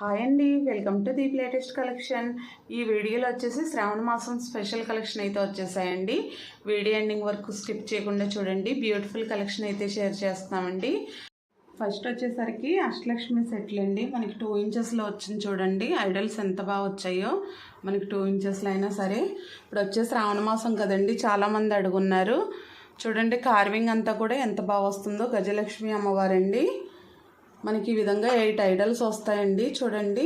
Hi అండి, welcome to Deep latest collection. ఈ వీడియోలో వచ్చేసి శ్రావణ మాసం స్పెషల్ కలెక్షన్ అయితే వచ్చేసాయండి. వీడియో ఎండింగ్ వరకు స్కిప్ చేయకుండా చూడండి. బ్యూటిఫుల్ కలెక్షన్ అయితే షేర్ చేస్తున్నామండి. ఫస్ట్ వచ్చేసరికి అష్టలక్ష్మి సెట్లు అండి. మనకి 2 ఇంచెస్లో వచ్చింది చూడండి. ఐడల్స్ ఎంత బాగా వచ్చాయో మనకి 2 ఇంచెస్లో అయినా సరే. ఇప్పుడు వచ్చే శ్రావణ మాసం కదండి, చాలామంది అడుగున్నారు. చూడండి కార్వింగ్ అంతా కూడా ఎంత బాగా వస్తుందో. గజలక్ష్మి అమ్మవారండి. మనకి ఈ విధంగా 8 ఐడల్స్ వస్తాయండి. చూడండి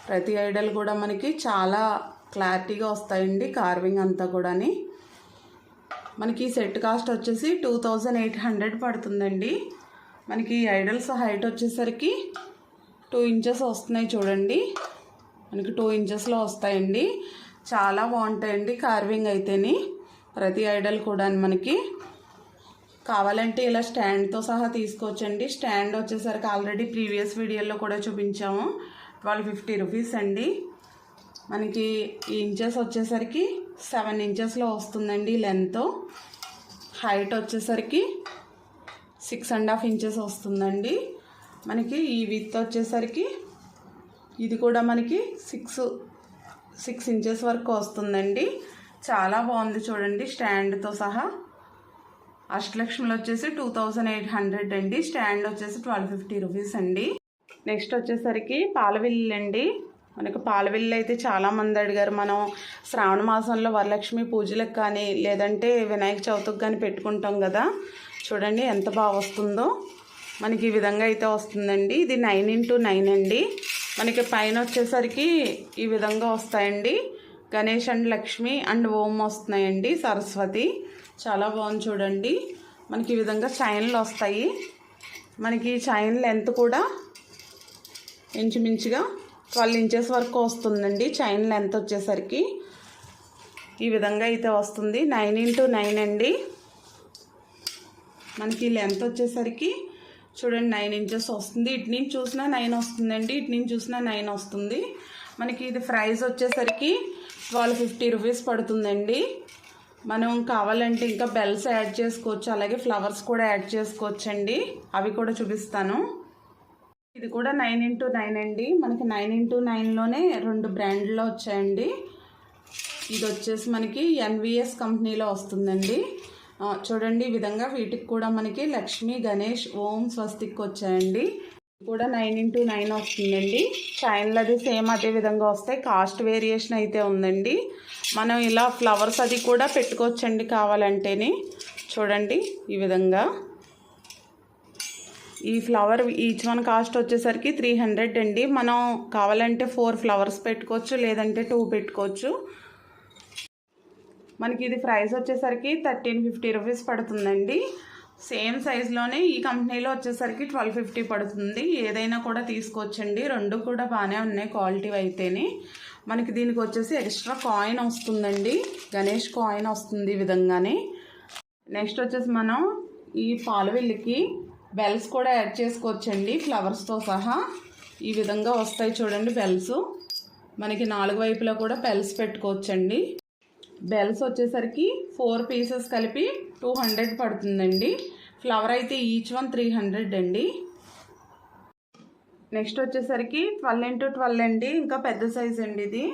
ప్రతి ఐడల్ కూడా మనకి చాలా క్లారిటీగా వస్తాయండి. కార్వింగ్ అంతా కూడాని మనకి సెట్ కాస్ట్ వచ్చేసి 2800 పడుతుందండి. మనకి ఐడల్స్ హైట్ వచ్చేసరికి 2 ఇంచెస్ వస్తున్నాయి చూడండి. మనకి 2 ఇంచెస్లో వస్తాయండి. చాలా బాగుంటాయండి కార్వింగ్ అయితేని. ప్రతి ఐడల్ కూడా మనకి కావాలంటే ఇలా స్టాండ్తో సహా తీసుకోవచ్చండి. స్టాండ్ వచ్చేసరికి ఆల్రెడీ ప్రీవియస్ వీడియోలో కూడా చూపించాము. 1250 రూపీస్ అండి. మనకి ఈ ఇంచెస్ వచ్చేసరికి 7 ఇంచెస్లో వస్తుందండి లెంత్. హైట్ వచ్చేసరికి 6.5 ఇంచెస్ వస్తుందండి. మనకి ఈ విత్ వచ్చేసరికి ఇది కూడా మనకి 6 ఇంచెస్ వరకు వస్తుందండి. చాలా బాగుంది చూడండి స్టాండ్తో సహా. అష్టలక్ష్మిలో వచ్చేసి 2800 అండి. స్టాండ్ వచ్చేసి 1250 రూపీస్ అండి. నెక్స్ట్ వచ్చేసరికి పాలవిల్లు అండి. మనకు పాలవిల్లు అయితే చాలామంది అడిగారు. మనం శ్రావణ మాసంలో వరలక్ష్మి పూజలకు కానీ లేదంటే వినాయక చవితికి కానీ పెట్టుకుంటాం కదా. చూడండి ఎంత బాగా వస్తుందో. మనకి ఈ విధంగా అయితే వస్తుందండి. ఇది 9x9 అండి. మనకి పైన వచ్చేసరికి ఈ విధంగా వస్తాయండి. గణేష్ అండ్ లక్ష్మి అండ్ ఓం వస్తున్నాయండి. సరస్వతి చాలా బాగుంది చూడండి. మనకి ఈ విధంగా చైన్లు వస్తాయి. మనకి చైన్ లెంత్ కూడా ఇంచుమించుగా 12 ఇంచెస్ వరకు వస్తుందండి. చైన్ లెంత్ వచ్చేసరికి ఈ విధంగా అయితే వస్తుంది. 9x9 అండి. మనకి లెంత్ వచ్చేసరికి చూడండి 9 ఇంచెస్ వస్తుంది. ఇటు నుంచి చూసినా 9 వస్తుందండి. ఇటు నుంచి చూసినా 9 వస్తుంది. మనకి ఇది ప్రైస్ వచ్చేసరికి 1250 రూపీస్ పడుతుందండి. మనం కావాలంటే ఇంకా బెల్స్ యాడ్ చేసుకోవచ్చు, అలాగే ఫ్లవర్స్ కూడా యాడ్ చేసుకోవచ్చండి. అవి కూడా చూపిస్తాను. ఇది కూడా 9x9 అండి. మనకి 9x9లోనే 2 బ్రాండ్లో వచ్చాయండి. ఇది వచ్చేసి మనకి NVS కంపెనీలో వస్తుందండి. చూడండి ఈ విధంగా వీటికి కూడా మనకి లక్ష్మి, గణేష్, ఓం, స్వస్తిక్ వచ్చాయండి. కూడా 9x9 వస్తుందండి. చైన్లు అది సేమ్ అదే విధంగా వస్తాయి. కాస్ట్ వేరియేషన్ అయితే ఉందండి. మనం ఇలా ఫ్లవర్స్ అది కూడా పెట్టుకోవచ్చండి కావాలంటేనే. చూడండి ఈ విధంగా ఈ ఫ్లవర్ ఈచ్ వన్ కాస్ట్ వచ్చేసరికి 300 అండి. మనం కావాలంటే 4 ఫ్లవర్స్ పెట్టుకోవచ్చు, లేదంటే 2 పెట్టుకోవచ్చు. మనకి ఇది ప్రైస్ వచ్చేసరికి 1350 రూపీస్ పడుతుందండి. సేమ్ సైజులోనే ఈ కంపెనీలో వచ్చేసరికి 1250 పడుతుంది. ఏదైనా కూడా తీసుకోవచ్చండి. 2 కూడా బాగానే ఉన్నాయి క్వాలిటీ అయితేనే. మనకి దీనికి వచ్చేసి ఎక్స్ట్రా కాయిన్ వస్తుందండి. గణేష్ కాయిన్ వస్తుంది ఈ విధంగానే. నెక్స్ట్ వచ్చేసి మనం ఈ పాలవిల్లికి బెల్స్ కూడా యాడ్ చేసుకోవచ్చండి ఫ్లవర్స్తో సహా. ఈ విధంగా వస్తాయి చూడండి బెల్స్. మనకి 4 వైపులా కూడా బెల్స్ పెట్టుకోవచ్చండి. బెల్స్ వచ్చేసరికి 4 పీసెస్ కలిపి 200 పడుతుందండి. ఫ్లవర్ అయితే ఈచ్ వన్ 300 అండి. నెక్స్ట్ వచ్చేసరికి 12x12 అండి. ఇంకా పెద్ద సైజ్ అండి ఇది.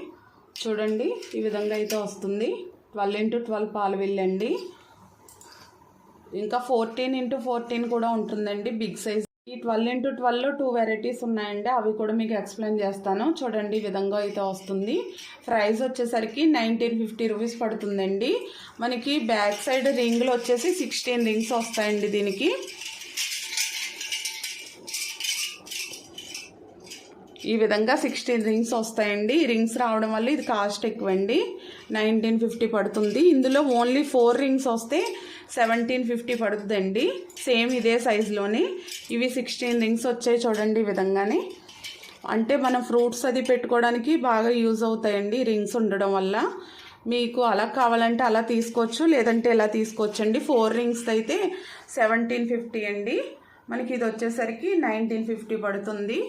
చూడండి ఈ విధంగా అయితే వస్తుంది. 12x12 పాలవిల్లు అండి. ఇంకా 14x14 కూడా ఉంటుందండి బిగ్ సైజ్. ఈ 12x12లో 2 వెరైటీస్ ఉన్నాయండి. అవి కూడా మీకు ఎక్స్ప్లెయిన్ చేస్తాను. చూడండి ఈ విధంగా అయితే వస్తుంది. ప్రైస్ వచ్చేసరికి 1950 రూపీస్ పడుతుందండి. మనకి బ్యాక్ సైడ్ రింగ్లు వచ్చేసి 16 రింగ్స్ వస్తాయండి. దీనికి ఈ విధంగా 16 రింగ్స్ వస్తాయండి. రింగ్స్ రావడం వల్ల ఇది కాస్ట్ ఎక్కువండి. 1950 పడుతుంది. ఇందులో ఓన్లీ 4 రింగ్స్ వస్తే 1750 పడుతుందండి. సేమ్ ఇదే సైజులోనే ఇవి 16 రింగ్స్ వచ్చాయి చూడండి ఈ విధంగానే. అంటే మనం ఫ్రూట్స్ అది పెట్టుకోవడానికి బాగా యూజ్ అవుతాయండి రింగ్స్ ఉండడం వల్ల. మీకు అలా కావాలంటే అలా తీసుకోవచ్చు, లేదంటే ఇలా తీసుకోవచ్చండి. 4 రింగ్స్ అయితే 1750 అండి. మనకి ఇది వచ్చేసరికి 1950 పడుతుంది.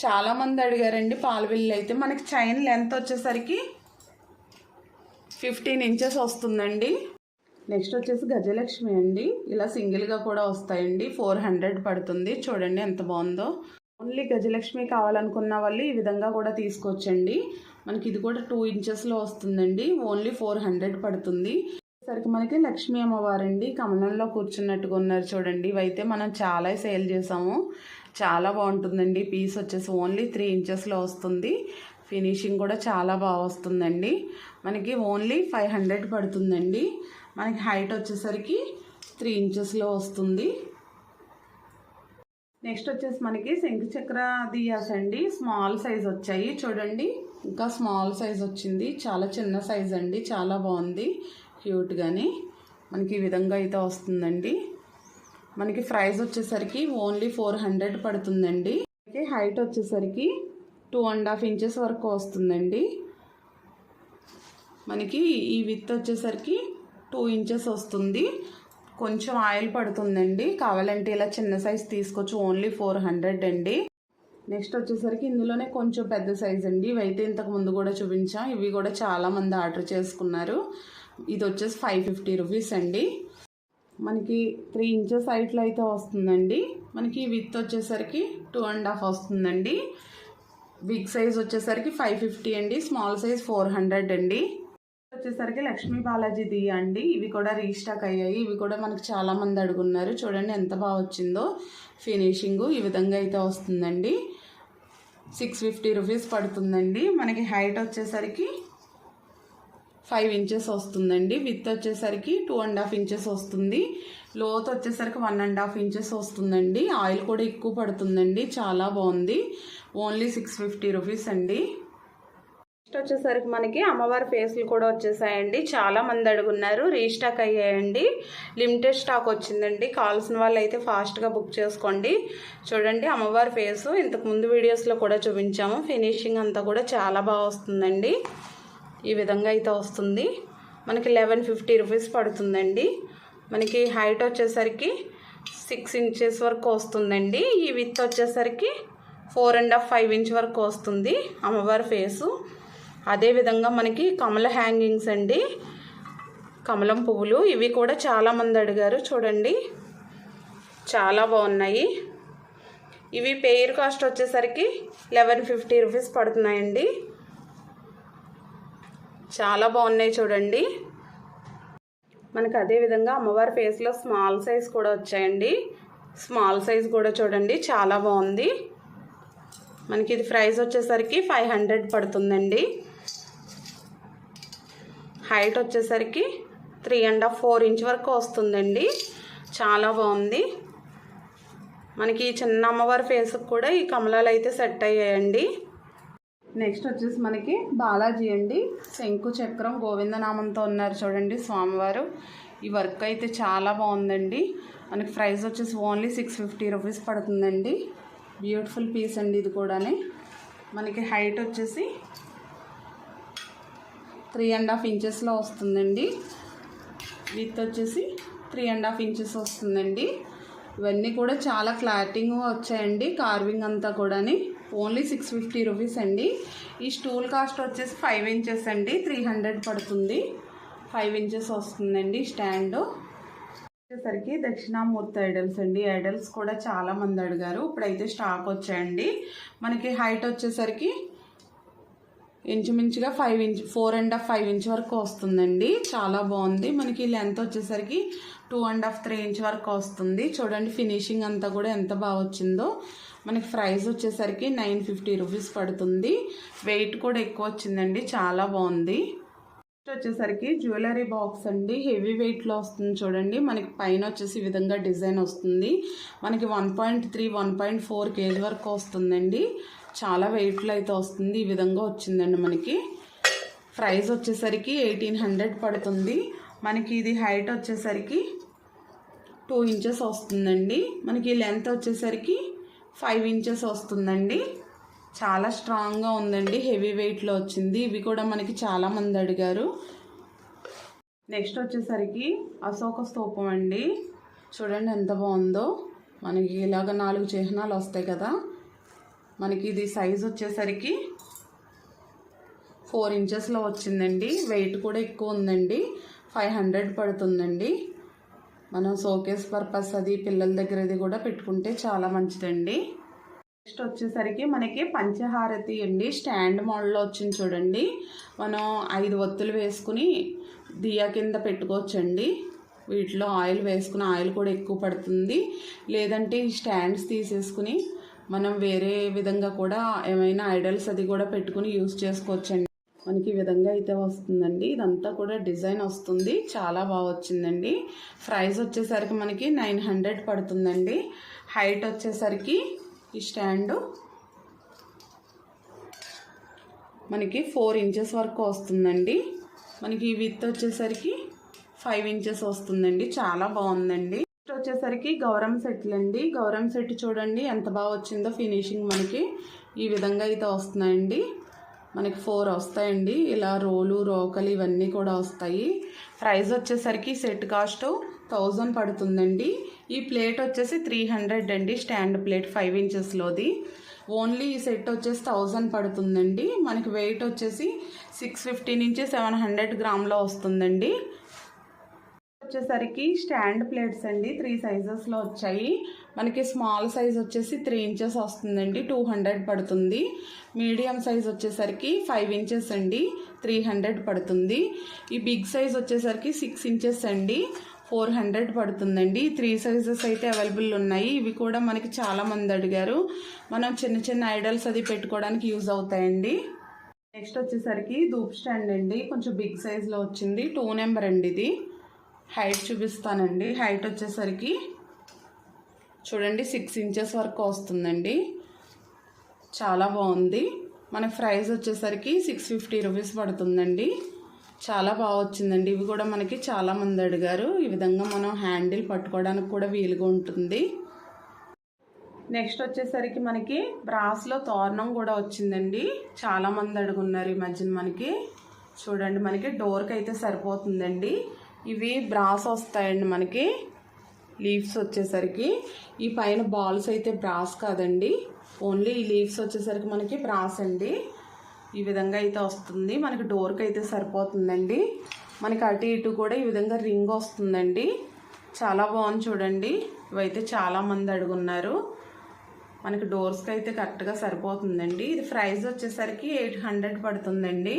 చాలామంది అడిగారండి పాలవిల్లు అయితే. మనకి చైన్ లెంత్ వచ్చేసరికి 15 ఇంచెస్ వస్తుందండి. నెక్స్ట్ వచ్చేసి గజలక్ష్మి అండి. ఇలా సింగిల్గా కూడా వస్తాయండి. 400 పడుతుంది. చూడండి ఎంత బాగుందో. ఓన్లీ గజలక్ష్మి కావాలనుకున్న వాళ్ళు ఈ విధంగా కూడా తీసుకోవచ్చండి. మనకి ఇది కూడా 2 ఇంచెస్లో వస్తుందండి. ఓన్లీ 400 పడుతుంది. సరికి మనకి లక్ష్మీ అమ్మవారండి కమలంలో కూర్చున్నట్టుగా ఉన్నారు చూడండి. ఇవైతే మనం చాలా సేల్ చేసాము. చాలా బాగుంటుందండి. పీస్ వచ్చేసి ఓన్లీ 3 ఇంచెస్లో వస్తుంది. ఫినిషింగ్ కూడా చాలా బాగా వస్తుందండి. మనకి ఓన్లీ 500 పడుతుందండి. మనకి హైట్ వచ్చేసరికి 3 ఇంచెస్లో వస్తుంది. నెక్స్ట్ వచ్చేసి మనకి శంఖచక్ర దియాస్ అండి. స్మాల్ సైజ్ వచ్చాయి చూడండి. ఇంకా స్మాల్ సైజ్ వచ్చింది. చాలా చిన్న సైజ్ అండి. చాలా బాగుంది క్యూట్గాని. మనకి ఈ విధంగా అయితే వస్తుందండి. మనకి ప్రైస్ వచ్చేసరికి ఓన్లీ 400 పడుతుందండి. హైట్ వచ్చేసరికి 2.5 ఇంచెస్ వరకు వస్తుందండి. మనకి ఈ విత్ వచ్చేసరికి 2 ఇంచెస్ వస్తుంది. కొంచెం ఆయిల్ పడుతుందండి. కావాలంటే ఇలా చిన్న సైజ్ తీసుకోవచ్చు. ఓన్లీ 400 అండి. నెక్స్ట్ వచ్చేసరికి ఇందులోనే కొంచెం పెద్ద సైజ్ అండి. ఇవైతే ఇంతకు ముందు కూడా చూపించాం. ఇవి కూడా చాలామంది ఆర్డర్ చేసుకున్నారు. ఇది వచ్చేసి 550 రూపీస్ అండి. మనకి 3 ఇంచెస్ హైట్లో అయితే వస్తుందండి. మనకి విత్ వచ్చేసరికి 2.5 వస్తుందండి. బిగ్ సైజ్ వచ్చేసరికి 550 అండి. స్మాల్ సైజ్ 400 అండి. వచ్చేసరికి లక్ష్మీ బాలాజీ దియా అండి. ఇవి కూడా రీస్టాక్ అయ్యాయి. ఇవి కూడా మనకు చాలా మంది అడుగున్నారు. చూడండి ఎంత బాగా వచ్చిందో ఫినిషింగ్. ఈ విధంగా అయితే వస్తుందండి. 650 రూపీస్ పడుతుందండి. మనకి హైట్ వచ్చేసరికి 5 ఇంచెస్ వస్తుందండి. విత్ వచ్చేసరికి 2.5 ఇంచెస్ వస్తుంది. లోత్ వచ్చేసరికి 1.5 ఇంచెస్ వస్తుందండి. ఆయిల్ కూడా ఎక్కువ పడుతుందండి. చాలా బాగుంది. ఓన్లీ 650 రూపీస్ అండి. నెక్స్ట్ వచ్చేసరికి మనకి అమ్మవారి ఫేస్లు కూడా వచ్చేసాయండి. చాలా మంది అడుగున్నారు. రీస్టాక్ అయ్యాయండి. లిమిటెడ్ స్టాక్ వచ్చిందండి. కావాల్సిన వాళ్ళు అయితే ఫాస్ట్గా బుక్ చేసుకోండి. చూడండి అమ్మవారి ఫేసు ఇంతకు ముందు వీడియోస్లో కూడా చూపించాము. ఫినిషింగ్ అంతా కూడా చాలా బాగా వస్తుందండి. ఈ విధంగా అయితే వస్తుంది. మనకి 1150 రూపీస్ పడుతుందండి. మనకి హైట్ వచ్చేసరికి 6 ఇంచెస్ వరకు వస్తుందండి. ఈ విత్ వచ్చేసరికి 4.5 5 ఇంచ్ వరకు వస్తుంది అమ్మవారి ఫేసు. అదేవిధంగా మనకి కమల హ్యాంగింగ్స్ అండి. కమలం పువ్వులు ఇవి కూడా చాలామంది అడిగారు. చూడండి చాలా బాగున్నాయి. ఇవి పెయిర్ కాస్ట్ వచ్చేసరికి 1150 రూపీస్ పడుతున్నాయండి. చాలా బాగున్నాయి చూడండి. మనకి అదేవిధంగా అమ్మవారి ఫేస్లో స్మాల్ సైజ్ కూడా వచ్చాయండి. స్మాల్ సైజ్ కూడా చూడండి చాలా బాగుంది. మనకి ఇది ప్రైస్ వచ్చేసరికి 500 పడుతుందండి. హైట్ వచ్చేసరికి 3.5 4 ఇంచ్ వరకు వస్తుందండి. చాలా బాగుంది. మనకి ఈ చిన్న అమ్మవారి ఫేస్కి కూడా ఈ కమలాలు అయితే సెట్ అయ్యాయండి. నెక్స్ట్ వచ్చేసి మనకి బాలాజీ అండి. శంకు చక్రం గోవిందనామంతో ఉన్నారు చూడండి స్వామివారు. ఈ వర్క్ అయితే చాలా బాగుందండి. మనకి ప్రైస్ వచ్చేసి ఓన్లీ 650 రూపీస్ పడుతుందండి. బ్యూటిఫుల్ పీస్ అండి ఇది కూడానే. మనకి హైట్ వచ్చేసి 3.5 ఇంచెస్లో వస్తుందండి. విత్ వచ్చేసి 3.5 ఇంచెస్ వస్తుందండి. ఇవన్నీ కూడా చాలా క్లారిటీగా వచ్చాయండి. కార్వింగ్ అంతా కూడా ఓన్లీ 650 రూపీస్ అండి. ఈ స్టూల్ కాస్ట్ వచ్చేసి 5 ఇంచెస్ అండి. 300 పడుతుంది. 5 ఇంచెస్ వస్తుందండి స్టాండ్. వచ్చేసరికి దక్షిణామూర్తి ఐడల్స్ అండి. ఐడల్స్ కూడా చాలా మంది అడిగారు. ఇప్పుడైతే స్టాక్ వచ్చాయండి. మనకి హైట్ వచ్చేసరికి ఇంచుమించుగా 4.5 5 ఇంచ్ వరకు వస్తుందండి. చాలా బాగుంది. మనకి లెంత్ వచ్చేసరికి 2.5 3 ఇంచ్ వరకు వస్తుంది. చూడండి ఫినిషింగ్ అంతా కూడా ఎంత బాగా వచ్చిందో. మనకి ప్రైస్ వచ్చేసరికి 950 రూపీస్ పడుతుంది. వెయిట్ కూడా ఎక్కువ వచ్చిందండి. చాలా బాగుంది. నెక్స్ట్ వచ్చేసరికి జ్యువెలరీ బాక్స్ అండి. హెవీ వెయిట్లో వస్తుంది చూడండి. మనకి పైన వచ్చేసి ఈ విధంగా డిజైన్ వస్తుంది. మనకి 1.3 1.4 కేజీ వరకు వస్తుందండి. చాలా వెయిట్లో అయితే వస్తుంది. ఈ విధంగా వచ్చిందండి. మనకి ప్రైస్ వచ్చేసరికి 1800 పడుతుంది. మనకి ఇది హైట్ వచ్చేసరికి 2 ఇంచెస్ వస్తుందండి. మనకి లెంత్ వచ్చేసరికి 5 ఇంచెస్ వస్తుందండి. చాలా స్ట్రాంగ్గా ఉందండి. హెవీ వెయిట్లో వచ్చింది. ఇవి కూడా మనకి చాలామంది అడిగారు. నెక్స్ట్ వచ్చేసరికి అశోక స్తూపం అండి. చూడండి ఎంత బాగుందో. మనకి ఇలాగ 4 చిహ్నాలు వస్తాయి కదా. మనకి ఇది సైజ్ వచ్చేసరికి 4 ఇంచెస్లో వచ్చిందండి. వెయిట్ కూడా ఎక్కువ ఉందండి. 500 పడుతుందండి. మనం షోకేస్ పర్పస్ అది పిల్లల దగ్గర అది కూడా పెట్టుకుంటే చాలా మంచిదండి. నెక్స్ట్ వచ్చేసరికి మనకి పంచహారతి అండి, స్టాండ్ మోడల్లో వచ్చింది చూడండి. మనం 5 ఒత్తులు వేసుకుని దియా కింద పెట్టుకోవచ్చండి. వీటిలో ఆయిల్ వేసుకుని ఆయిల్ కూడా ఎక్కువ పడుతుంది. లేదంటే ఈ స్టాండ్స్ తీసేసుకుని మనం వేరే విధంగా కూడా ఏమైనా ఐడల్స్ అది కూడా పెట్టుకుని యూజ్ చేసుకోవచ్చండి. మనకి ఈ విధంగా అయితే వస్తుందండి. ఇదంతా కూడా డిజైన్ వస్తుంది, చాలా బాగా వచ్చిందండి. ప్రైస్ వచ్చేసరికి మనకి 900 పడుతుందండి. హైట్ వచ్చేసరికి ఈ స్టాండు మనకి 4 ఇంచెస్ వరకు వస్తుందండి. మనకి ఈ విత్ వచ్చేసరికి 5 ఇంచెస్ వస్తుందండి. చాలా బాగుందండి. నెక్స్ట్ వచ్చేసరికి గౌరమ్ సెట్లు అండి. గౌరమ్ సెట్ చూడండి ఎంత బాగా వచ్చిందో ఫినిషింగ్. మనకి ఈ విధంగా అయితే వస్తున్నాయండి. మనకి 4 వస్తాయండి. ఇలా రోలు రోకలు ఇవన్నీ కూడా వస్తాయి. ప్రైస్ వచ్చేసరికి సెట్ కాస్ట్ 1000 పడుతుందండి. ఈ ప్లేట్ వచ్చేసి 300 అండి. Stand plate 5 ఇంచెస్లోది. ఓన్లీ ఈ సెట్ వచ్చేసి 1000 పడుతుందండి. మనకి వెయిట్ వచ్చేసి 650 నుంచి 700 గ్రాములో వస్తుందండి. వచ్చేసరికి స్టాండ్ ప్లేట్స్ అండి 3 సైజెస్లో వచ్చాయి. మనకి స్మాల్ సైజ్ వచ్చేసి 3 ఇంచెస్ వస్తుందండి, 200 పడుతుంది. మీడియం సైజ్ వచ్చేసరికి 5 ఇంచెస్ అండి, 300 పడుతుంది. ఈ బిగ్ సైజ్ వచ్చేసరికి 6 ఇంచెస్ అండి, 400 పడుతుందండి. 3 సైజెస్ అయితే అవైలబుల్ ఉన్నాయి. ఇవి కూడా మనకి చాలామంది అడిగారు. మనం చిన్న చిన్న ఐడల్స్ అది పెట్టుకోవడానికి యూజ్ అవుతాయండి. నెక్స్ట్ వచ్చేసరికి ధూప్ స్టాండ్ అండి, కొంచెం బిగ్ సైజ్లో వచ్చింది. 2 నెంబర్ అండి ఇది. హైట్ చూపిస్తానండి. హైట్ వచ్చేసరికి చూడండి 6 ఇంచెస్ వరకు వస్తుందండి. చాలా బాగుంది. మన ప్రైస్ వచ్చేసరికి 650 రూపీస్ పడుతుందండి. చాలా బాగా వచ్చిందండి. ఇవి కూడా మనకి చాలామంది అడిగారు. ఈ విధంగా మనం హ్యాండిల్ పట్టుకోవడానికి కూడా వీలుగా ఉంటుంది. నెక్స్ట్ వచ్చేసరికి మనకి బ్రాస్లో తోరణం కూడా వచ్చిందండి. చాలామంది అడుగున్నారు ఈ మధ్యన. మనకి చూడండి మనకి డోర్కి అయితే సరిపోతుందండి. ఇవి బ్రాస్ వస్తాయండి. మనకి లీవ్స్ వచ్చేసరికి ఈ పైన బాల్స్ అయితే బ్రాస్ కాదండి, ఓన్లీ ఈ లీవ్స్ వచ్చేసరికి మనకి బ్రాస్ అండి. ఈ విధంగా అయితే వస్తుంది. మనకి డోర్కి అయితే సరిపోతుందండి. మనకి అటు ఇటు కూడా ఈ విధంగా రింగ్ వస్తుందండి. చాలా బాగుంది చూడండి. ఇవైతే చాలామంది అడుగున్నారు. మనకి డోర్స్కి అయితే కరెక్ట్గా సరిపోతుందండి. ఇది ప్రైస్ వచ్చేసరికి 800 పడుతుందండి.